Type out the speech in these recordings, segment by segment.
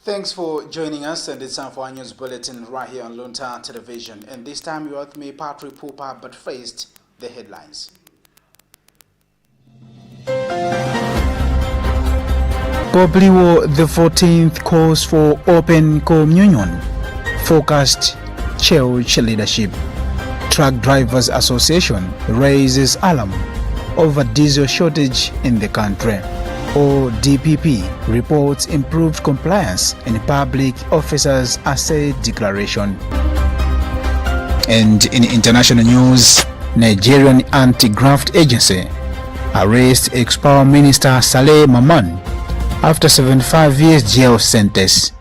Thanks for joining us, and it's time for our news bulletin right here on Luntha Television. And this time you're with me, Patrick Poopa, but first, the headlines. Pope Leo XIV calls for open communion, focused church leadership. Truck Drivers Association raises alarm over diesel shortage in the country. ODPP reports improved compliance in public officers' asset declaration. And in international news, Nigerian anti-graft agency arrests ex-power minister Saleh Maman after 75 years jail sentence.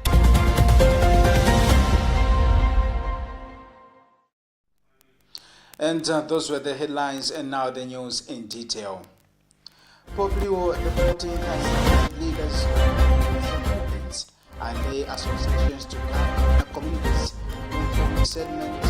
And those were the headlines, and now the news in detail. Pope Leo XIV has leaders of movements and lay associations to guide communities with discernment.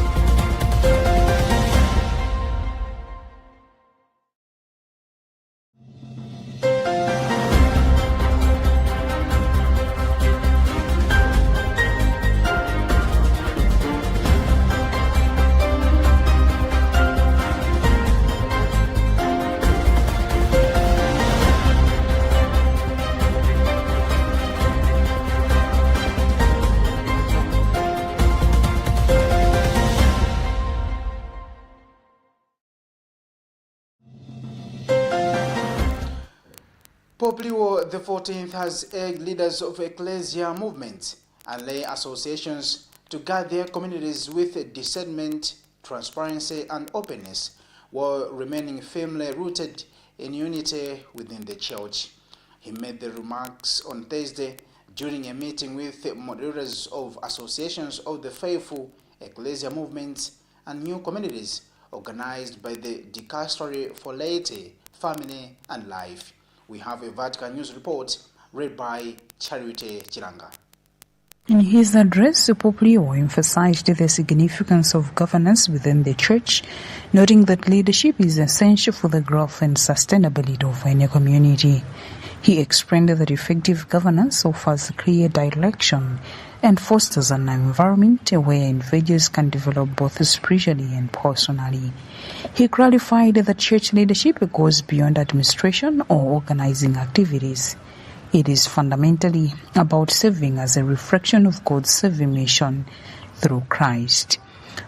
Pope Leo XIV has urged leaders of ecclesia movements and lay associations to guide their communities with discernment, transparency, and openness, while remaining firmly rooted in unity within the church. He made the remarks on Thursday during a meeting with moderators of associations of the faithful, ecclesia movements, and new communities organized by the Dicastery for Laity, Family, and Life. We have a Vatican News report read by Charity Chiranga. In his address, Pope Leo emphasized the significance of governance within the Church, noting that leadership is essential for the growth and sustainability of any community. He explained that effective governance offers clear direction and fosters an environment where individuals can develop both spiritually and personally. He clarified that church leadership goes beyond administration or organizing activities. It is fundamentally about serving as a reflection of God's saving mission through Christ.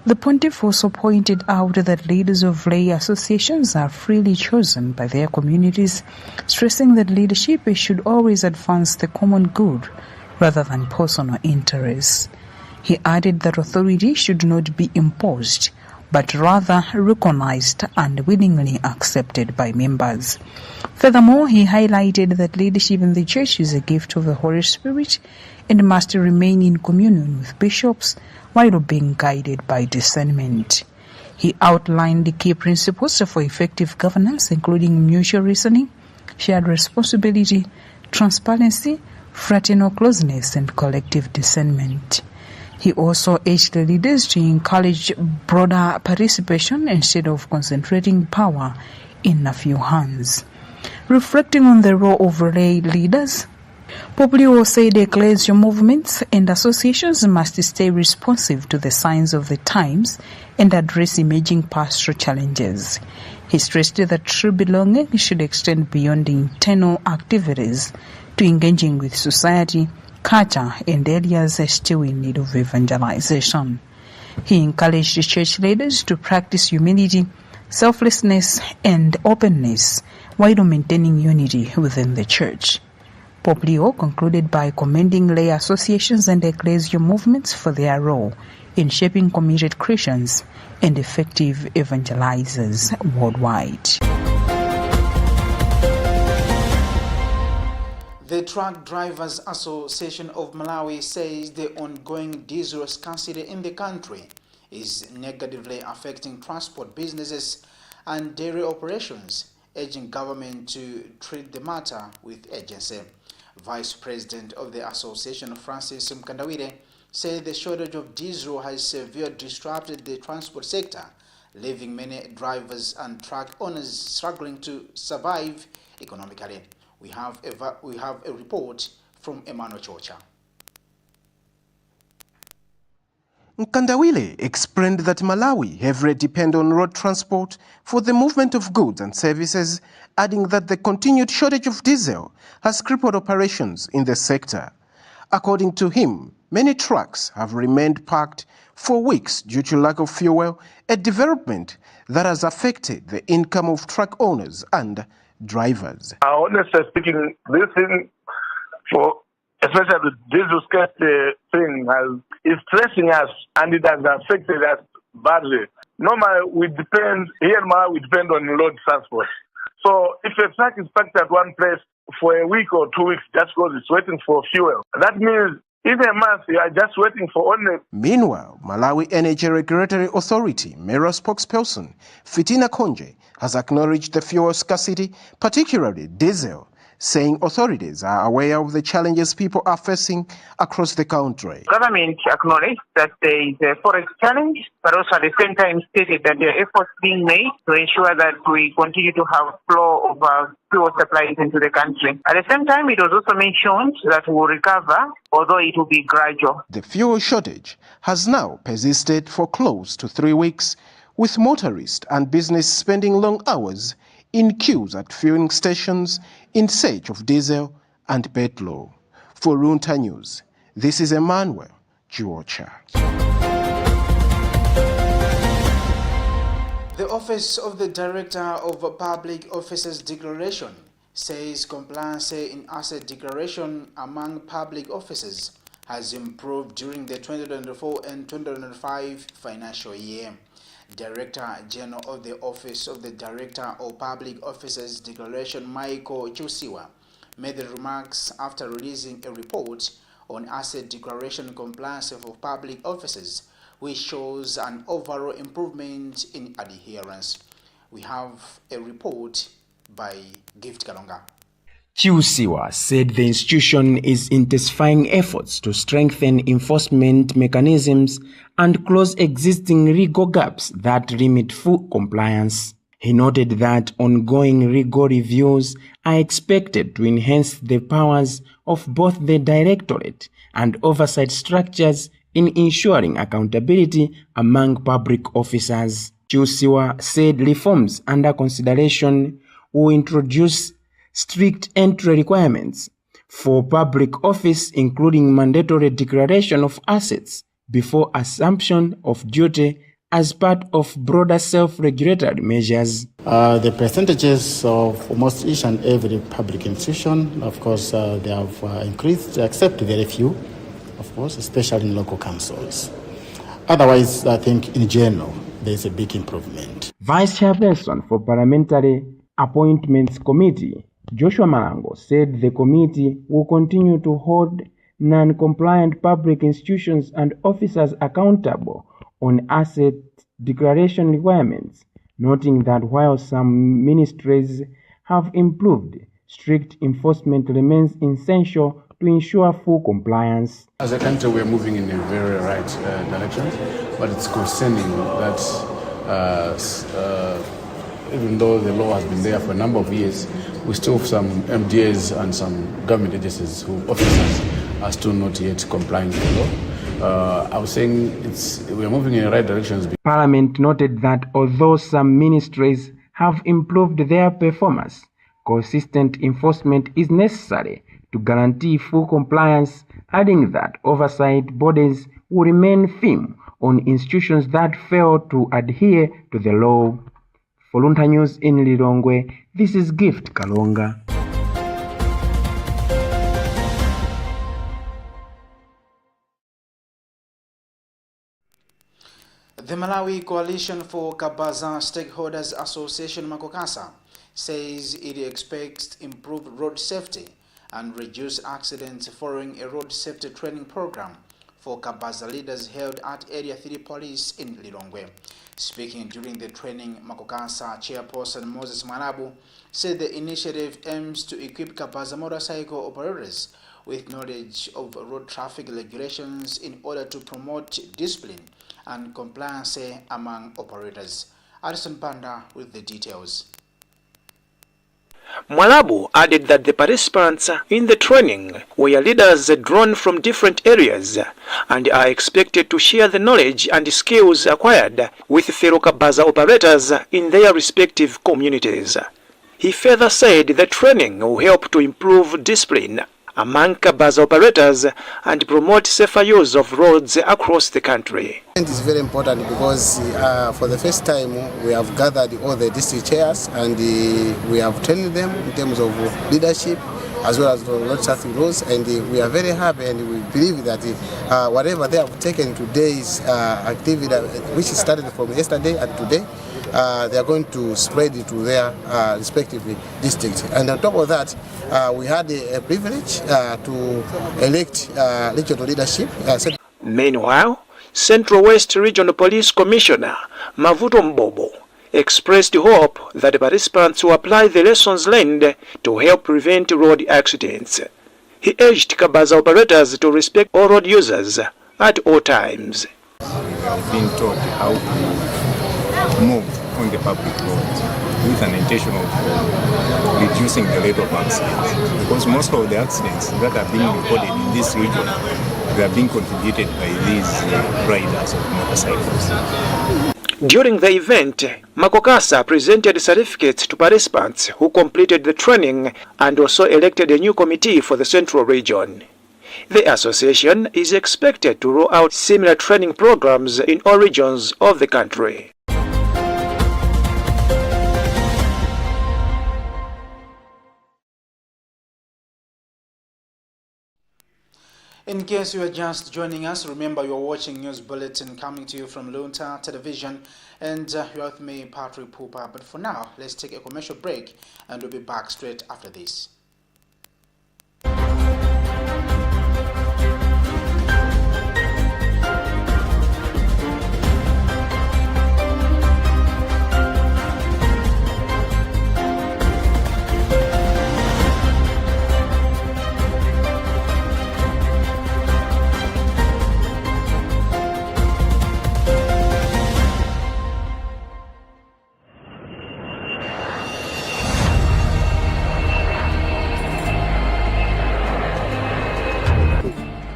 The Pontiff also pointed out that leaders of lay associations are freely chosen by their communities, stressing that leadership should always advance the common good rather than personal interests. He added that authority should not be imposed, but rather recognized and willingly accepted by members. Furthermore, he highlighted that leadership in the Church is a gift of the Holy Spirit and must remain in communion with bishops while being guided by discernment. He outlined the key principles for effective governance, including mutual reasoning, shared responsibility, transparency, fraternal closeness, and collective discernment. He also urged the leaders to encourage broader participation instead of concentrating power in a few hands. Reflecting on the role of lay leaders, Pope Leo said ecclesial movements and associations must stay responsive to the signs of the times and address emerging pastoral challenges. He stressed that true belonging should extend beyond internal activities to engaging with society, culture, and areas still in need of evangelization. He encouraged church leaders to practice humility, selflessness, and openness while maintaining unity within the Church. Pope Leo concluded by commending lay associations and ecclesial movements for their role in shaping committed Christians and effective evangelizers worldwide. The Truck Drivers Association of Malawi says the ongoing diesel scarcity in the country is negatively affecting transport businesses and dairy operations, urging government to treat the matter with urgency. Vice President of the association, Francis Mkandawire, said the shortage of diesel has severely disrupted the transport sector, leaving many drivers and truck owners struggling to survive economically. We have a report from Emmanuel Chocha. Nkandawile explained that Malawi heavily depend on road transport for the movement of goods and services, adding that the continued shortage of diesel has crippled operations in the sector. According to him, many trucks have remained parked for weeks due to lack of fuel, a development that has affected the income of truck owners and drivers. Honestly speaking, this thing, for especially the diesel scarcity thing, is stressing us and it has affected us badly. Normally, we depend on road transport. So if a truck is parked at one place for a week or 2 weeks just because it's waiting for fuel, that means in a month you are just waiting for only. Meanwhile, Malawi Energy Regulatory Authority Mayoral spokesperson Fitina Konje has acknowledged the fuel scarcity, particularly diesel, saying authorities are aware of the challenges people are facing across the country. Government acknowledged that there is a forex challenge, but also at the same time stated that there are efforts being made to ensure that we continue to have flow of fuel supplies into the country. At the same time, it was also mentioned that we will recover, although it will be gradual. The fuel shortage has now persisted for close to 3 weeks, with motorists and business spending long hours in queues at fueling stations in search of diesel and petrol. For Luntha News, this is Emmanuel Chiwocha. The Office of the Director of Public Officers Declaration says compliance in asset declaration among public officers has improved during the 2024 and 2025 financial year. Director General of the Office of the Director of Public Officers Declaration, Michael Chusiwa, made the remarks after releasing a report on asset declaration compliance for public officers, which shows an overall improvement in adherence. We have a report by Gift Kalonga. Chusiwa said the institution is intensifying efforts to strengthen enforcement mechanisms and close existing legal gaps that limit full compliance. He noted that ongoing legal reviews are expected to enhance the powers of both the directorate and oversight structures in ensuring accountability among public officers. Chusiwa said reforms under consideration will introduce strict entry requirements for public office, including mandatory declaration of assets before assumption of duty as part of broader self-regulatory measures. The percentages of almost each and every public institution, of course, they have increased, except very few, of course, especially in local councils. Otherwise, I think in general, there's a big improvement. Vice Chairperson for Parliamentary Appointments Committee, Joshua Malango, said the committee will continue to hold non-compliant public institutions and officers accountable on asset declaration requirements, noting that while some ministries have improved, strict enforcement remains essential to ensure full compliance. As a country, we are moving in a very right direction, but it's concerning that even though the law has been there for a number of years, we still have some MDAs and some government agencies who officers are still not yet complying with the law. I was saying we are moving in the right directions. Parliament noted that although some ministries have improved their performance, consistent enforcement is necessary to guarantee full compliance, adding that oversight bodies will remain firm on institutions that fail to adhere to the law. For Luntha News in Lilongwe, this is Gift Kalonga. The Malawi Coalition for Kabaza Stakeholders Association Makokasa says it expects improved road safety and reduced accidents following a road safety training program for Kabaza leaders held at Area 3 Police in Lilongwe. Speaking during the training, Makokasa chairperson Moses Marabu said the initiative aims to equip Kabaza motorcycle operators with knowledge of road traffic regulations in order to promote discipline and compliance among operators. Alison Banda with the details. Mwalabu added that the participants in the training were leaders drawn from different areas and are expected to share the knowledge and skills acquired with fellow Kabaza operators in their respective communities. He further said the training will help to improve discipline among Kabaza operators and promote safer use of roads across the country. It is very important because for the first time we have gathered all the district chairs and we have trained them in terms of leadership as well as road traffic rules, and we are very happy and we believe that whatever they have taken today's activity, which started from yesterday and today, they are going to spread it to their respective districts. And on top of that, we had a privilege to elect regional leadership. Meanwhile, Central West Regional Police Commissioner Mavuto Mbobo expressed hope that the participants will apply the lessons learned to help prevent road accidents. He urged Kabaza operators to respect all road users at all times. We have been taught how to move on the public roads with an intention of reducing the rate of accidents, because most of the accidents that are being recorded in this region, they are being contributed by these riders of motorcycles. During the event, Makokasa presented certificates to participants who completed the training and also elected a new committee for the Central Region. The association is expected to roll out similar training programs in all regions of the country. In case you are just joining us, remember you are watching News Bulletin coming to you from Luntha Television, and you're with me, Patrick Pooper. But for now, let's take a commercial break and we'll be back straight after this.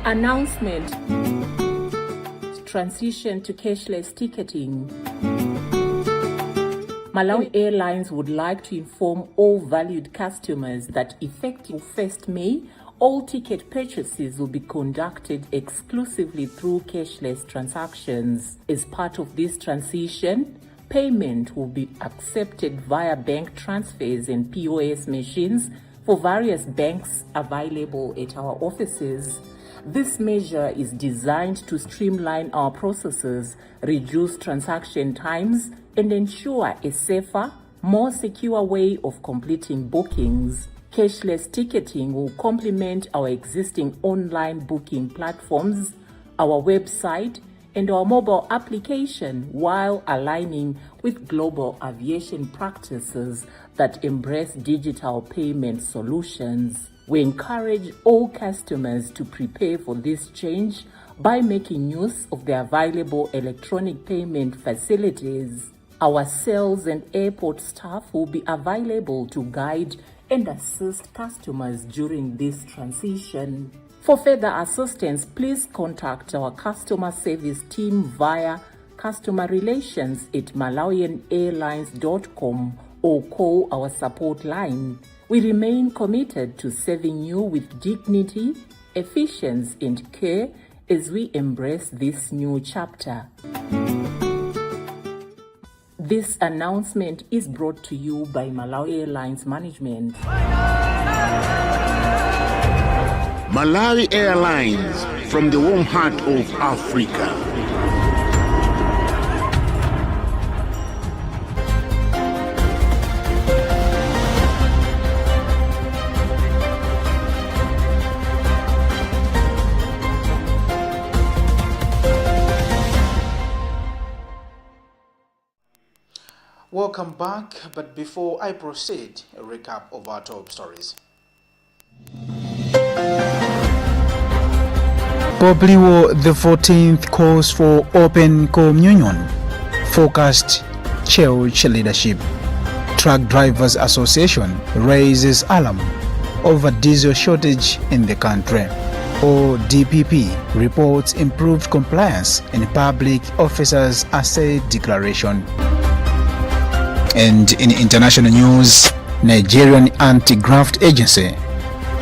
Announcement: transition to cashless ticketing. Malawi Airlines would like to inform all valued customers that effective 1st May, all ticket purchases will be conducted exclusively through cashless transactions. As part of this transition, payment will be accepted via bank transfers and POS machines for various banks available at our offices. This measure is designed to streamline our processes, reduce transaction times, and ensure a safer, more secure way of completing bookings. Cashless ticketing will complement our existing online booking platforms, our website, and our mobile application, while aligning with global aviation practices that embrace digital payment solutions. We encourage all customers to prepare for this change by making use of the available electronic payment facilities. Our sales and airport staff will be available to guide and assist customers during this transition. For further assistance, please contact our customer service team via customerrelations@malawianairlines.com or call our support line. We remain committed to serving you with dignity, efficiency, and care as we embrace this new chapter. This announcement is brought to you by Malawi Airlines Management. Malawi Airlines, from the warm heart of Africa. Welcome back, but before I proceed, a recap of our top stories. Pope Leo XIV calls for open communion, focused church leadership. Truck Drivers Association raises alarm over diesel shortage in the country. ODPP reports improved compliance in public officers' asset declaration. And in international news, Nigerian anti-graft agency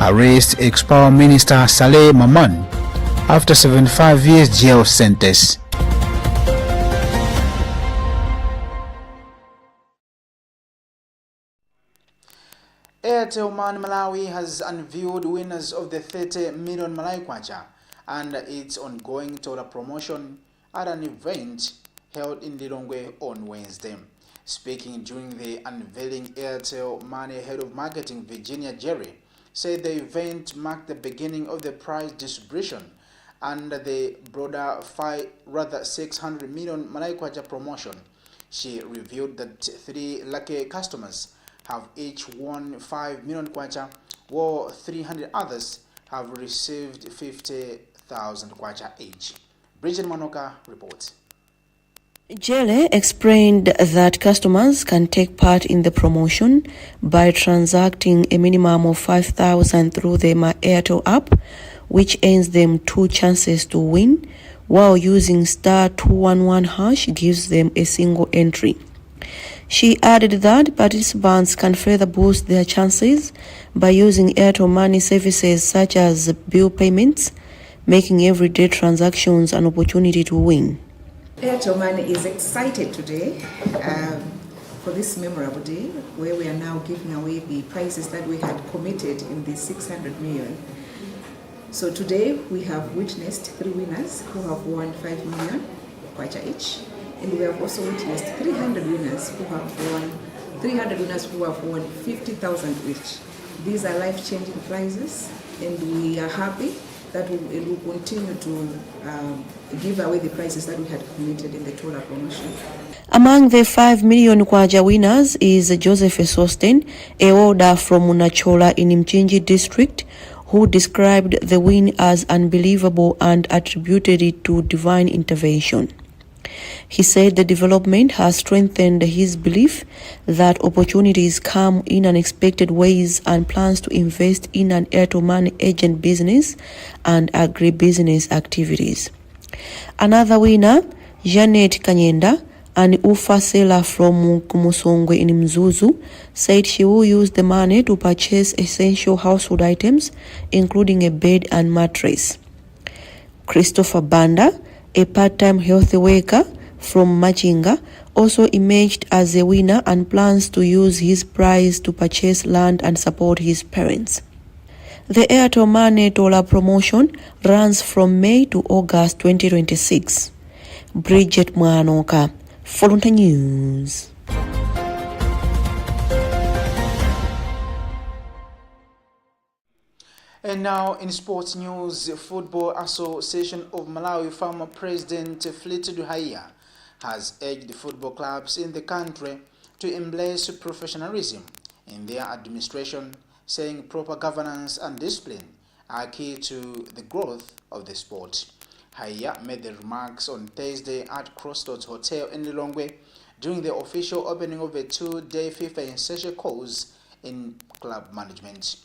arrests ex-power minister Saleh Maman after 75 years jail sentence. Airtel Man Malawi has unveiled winners of the 30 million Malawi Kwacha and its ongoing total promotion at an event held in Lilongwe on Wednesday. Speaking during the unveiling, Airtel Money head of marketing Virginia Jerry said the event marked the beginning of the prize distribution under the broader 600 million Malawi Kwacha promotion. She revealed that 3 lucky customers have each won 5 million kwacha, while 300 others have received 50,000 kwacha each. Bridget Manoka reports. Jele explained that customers can take part in the promotion by transacting a minimum of 5,000 through the My Airtel app, which earns them 2 chances to win, while using *211# gives them a single entry. She added that participants can further boost their chances by using Airtel Money services such as bill payments, making everyday transactions an opportunity to win. Airtel Money is excited today for this memorable day where we are now giving away the prizes that we had committed in the 600 million. So today we have witnessed 3 winners who have won 5 million kwacha each. And we have also witnessed 300 winners who have won 50,000 each. These are life-changing prizes, and we are happy that we will continue to give away the prizes that we had committed in the total promotion. Among the 5 million kwacha winners is Joseph Esosten, a warder from Munachola in Mchinji district, who described the win as unbelievable and attributed it to divine intervention. He said the development has strengthened his belief that opportunities come in unexpected ways and plans to invest in an Airtel Money agent business and agribusiness activities. Another winner, Janet Kanyenda, an Ufa seller from Kumusongwe in Mzuzu, said she will use the money to purchase essential household items, including a bed and mattress. Christopher Banda, a part-time health worker from Machinga, also emerged as a winner and plans to use his prize to purchase land and support his parents. The Airtel Money Tola promotion runs from May to August 2026. Bridget Mwanoka, for Luntha News. And now in sports news, Football Association of Malawi former President Fleetwood Haya has urged football clubs in the country to embrace professionalism in their administration, saying proper governance and discipline are key to the growth of the sport. Haya made the remarks on Thursday at Crossroads Hotel in Lilongwe during the official opening of a 2-day FIFA essential course in club management.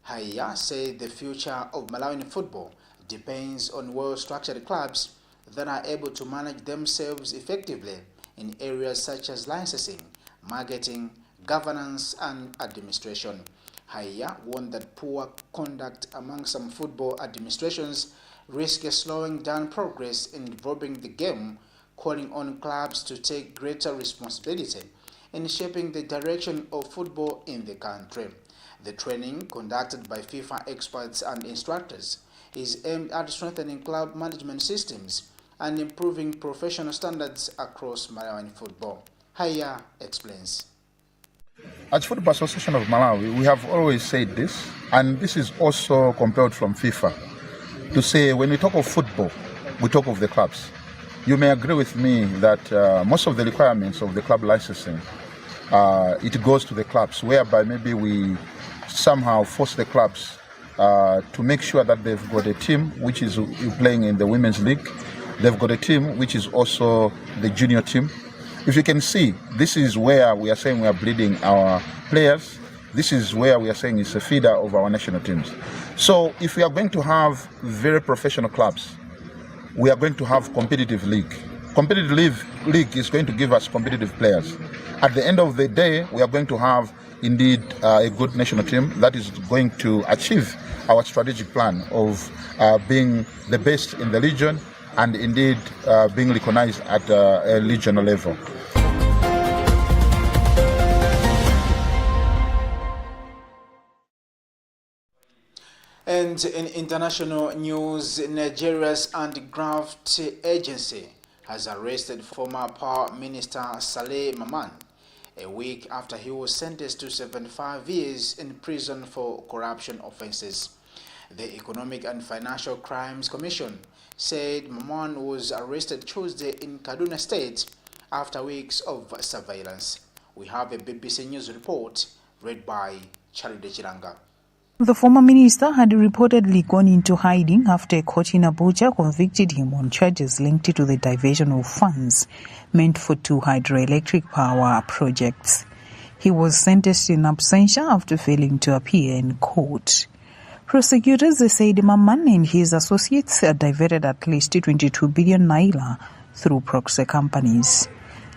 Haya said the future of Malawian football depends on well-structured clubs that are able to manage themselves effectively in areas such as licensing, marketing, governance, and administration. Haya warned that poor conduct among some football administrations risks slowing down progress in developing the game, calling on clubs to take greater responsibility in shaping the direction of football in the country. The training, conducted by FIFA experts and instructors, is aimed at strengthening club management systems and improving professional standards across Malawian football. Haya explains. As Football Association of Malawi, we have always said this, and this is also compelled from FIFA, to say when we talk of football, we talk of the clubs. You may agree with me that most of the requirements of the club licensing, it goes to the clubs, whereby maybe we somehow force the clubs to make sure that they've got a team which is playing in the Women's League. They've got a team which is also the junior team. If you can see, this is where we are saying we are breeding our players. This is where we are saying it's a feeder of our national teams. So if we are going to have very professional clubs, we are going to have competitive league. Competitive league is going to give us competitive players. At the end of the day, we are going to have indeed a good national team that is going to achieve our strategic plan of being the best in the region and indeed being recognized at a regional level. And in international news, Nigeria's anti-graft agency has arrested former Power Minister Saleh Maman a week after he was sentenced to 75 years in prison for corruption offenses. The Economic and Financial Crimes Commission said Maman was arrested Tuesday in Kaduna State after weeks of surveillance. We have a BBC News report read by Charlie Chiranga. The former minister had reportedly gone into hiding after a court in Abuja convicted him on charges linked to the diversion of funds meant for 2 hydroelectric power projects. He was sentenced in absentia after failing to appear in court. Prosecutors said Maman and his associates had diverted at least 22 billion naira through proxy companies.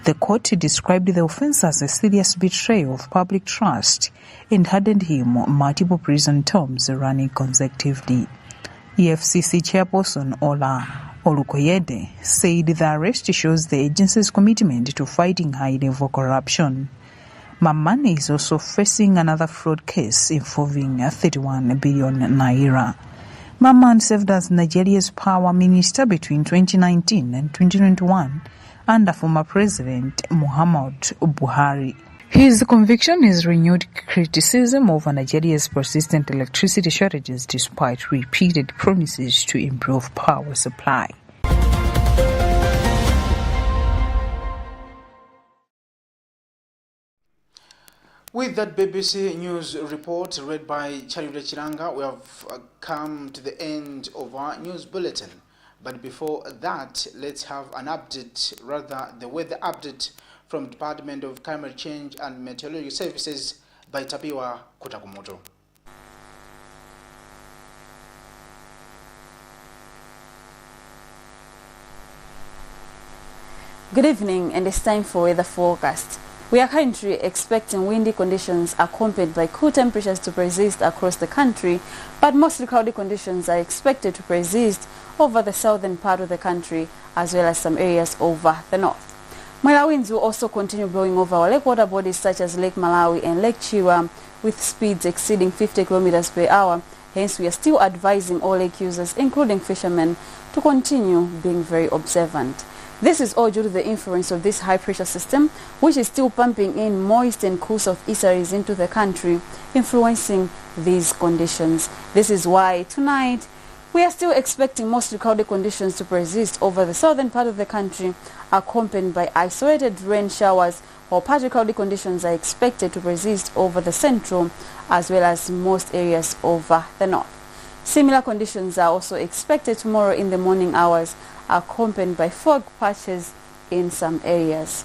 The court described the offense as a serious betrayal of public trust and handed him multiple prison terms running consecutively. EFCC chairperson Ola Olukoyede said the arrest shows the agency's commitment to fighting high-level corruption. Maman is also facing another fraud case involving 31 billion naira. Maman served as Nigeria's power minister between 2019 and 2021 under former President Muhammadu Buhari. His conviction has renewed criticism over Nigeria's persistent electricity shortages despite repeated promises to improve power supply. With that BBC News report read by Charlie Chiranga, we have come to the end of our news bulletin. But before that, let's have an update, rather the weather update from Department of Climate Change and Meteorology Services by Tapiwa Kotakumoto. Good evening, and it's time for weather forecast. We are currently expecting windy conditions accompanied by cool temperatures to persist across the country, but mostly cloudy conditions are expected to persist over the southern part of the country as well as some areas over the north. Minor winds will also continue blowing over our lake water bodies such as Lake Malawi and Lake Chiwa with speeds exceeding 50 kilometers per hour. Hence, we are still advising all lake users, including fishermen, to continue being very observant. This is all due to the influence of this high-pressure system, which is still pumping in moist and cool southeasterlies into the country, influencing these conditions. This is why tonight we are still expecting mostly cloudy conditions to persist over the southern part of the country, accompanied by isolated rain showers, while partly cloudy conditions are expected to persist over the central as well as most areas over the north. Similar conditions are also expected tomorrow in the morning hours, accompanied by fog patches in some areas.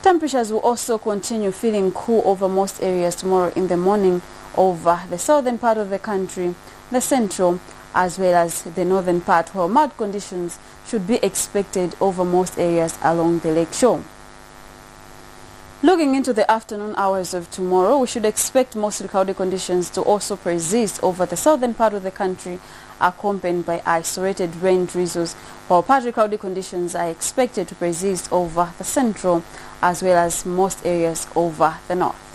Temperatures will also continue feeling cool over most areas tomorrow in the morning over the southern part of the country, the central as well as the northern part, while mild conditions should be expected over most areas along the lake shore. Looking into the afternoon hours of tomorrow, we should expect mostly cloudy conditions to also persist over the southern part of the country, accompanied by isolated rain drizzles, while partly cloudy conditions are expected to persist over the central as well as most areas over the north.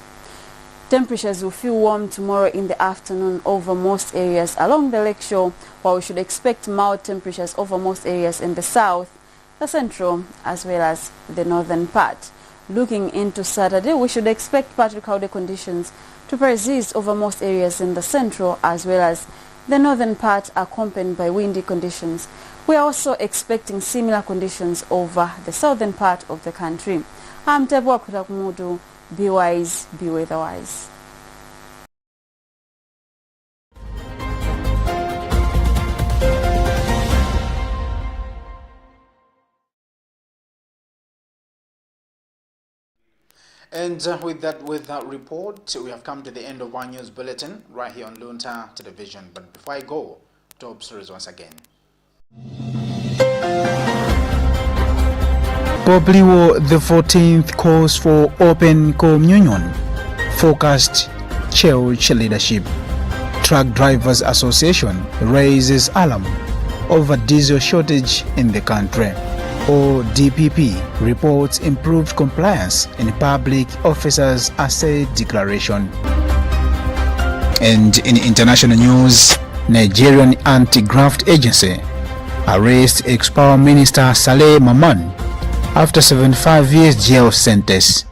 Temperatures will feel warm tomorrow in the afternoon over most areas along the lake shore, while we should expect mild temperatures over most areas in the south, the central as well as the northern part. Looking into Saturday, we should expect partly cloudy conditions to persist over most areas in the central as well as the northern part, accompanied by windy conditions. We are also expecting similar conditions over the southern part of the country. I'm Tapiwa Kotakumoto. Be wise, be weather-wise. And with that report, we have come to the end of our news bulletin right here on Luntha Television. But before I go, top stories once again. Pope Leo XIV calls for open communion, focused church leadership. Truck Drivers Association raises alarm over diesel shortage in the country. ODPP reports improved compliance in public officers' asset declaration. And in international news, Nigerian anti-graft agency arrests ex-power minister Saleh Maman after 75 years jail sentence.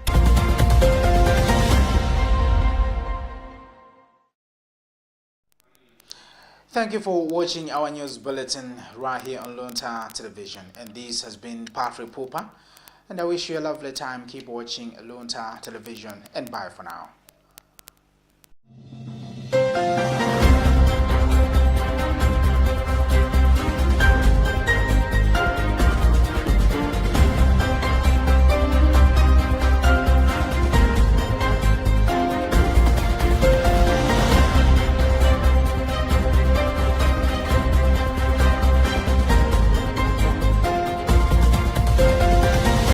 Thank you for watching our news bulletin right here on Luntha Television. And this has been Patrick Pooper. And I wish you a lovely time. Keep watching Luntha Television and bye for now.